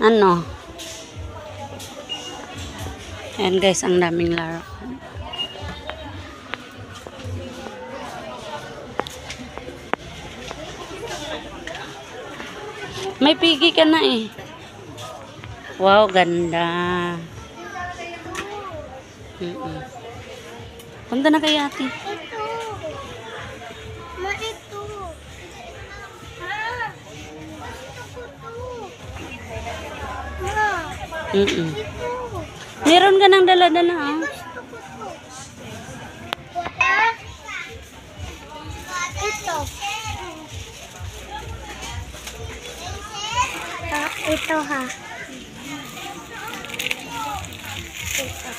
Ano? Ayan guys, ang daming laro. May pigi ka na eh. Wow, ganda. Punta na kay ate. Ito. Ma, ito. Ma. Ito. Meron ka ng dala-dala ah. Gusto ko to. Ito. Ito ha. Ito.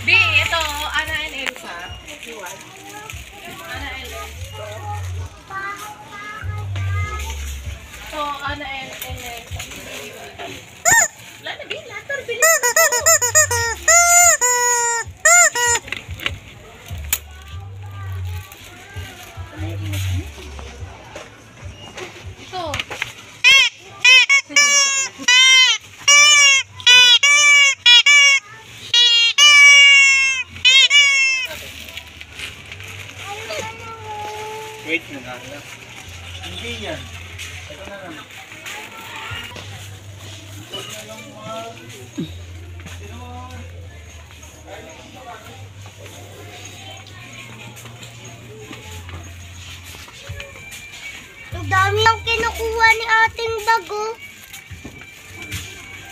B, ito, Anna and Elsa. Anna and Elsa. So, Anna and Elsa. Wala na, B, later, bilis na to. Ito. Wait nyo nga. Hindi yan. Ito na lang. Ang dami ang kinukuha ni ating bago.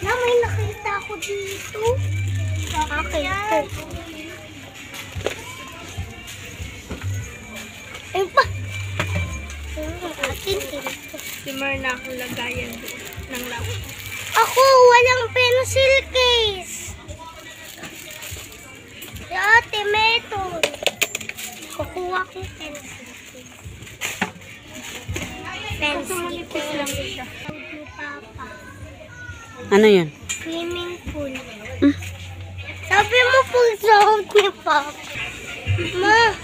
Na, may nakita ako dito. Akin to. Ayun pa. Akin ito. Si Marna akong lagayan ng lawa. Ako, walang pencil case. Si ate, meron. Kukuha ko pencil case. Pencil case. Ni Papa. Ano yun? Swimming pool. Sabi mo pag sahod ni Papa. Ma,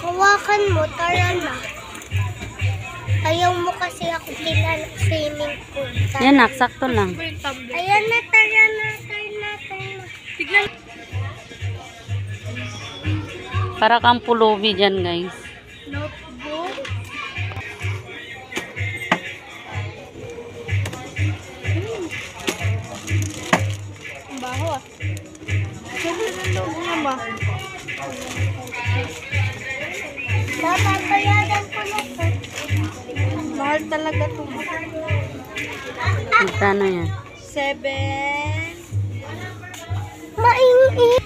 hawakan mo, tara na. Ayaw mo kasi ako kilala swimming pool. Tara. Yan, naksakto lang. Ayan na, tara na, tara na, tara na. Tignan. Para kang pulubi dyan guys. Notebook. Ang baho ah. Ganda ng loob nga ba? Babayaran ko na to. Mahal talaga ito. Magkano yan? 7. Mainit.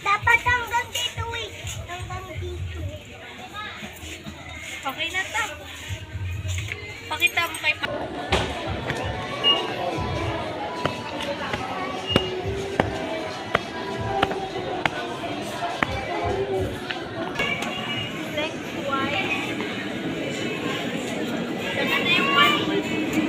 Dapat hanggang dito, wait. Hanggang dito. Okay na to. Pakita mo kay Pa. Black, white. Ganda na yung white.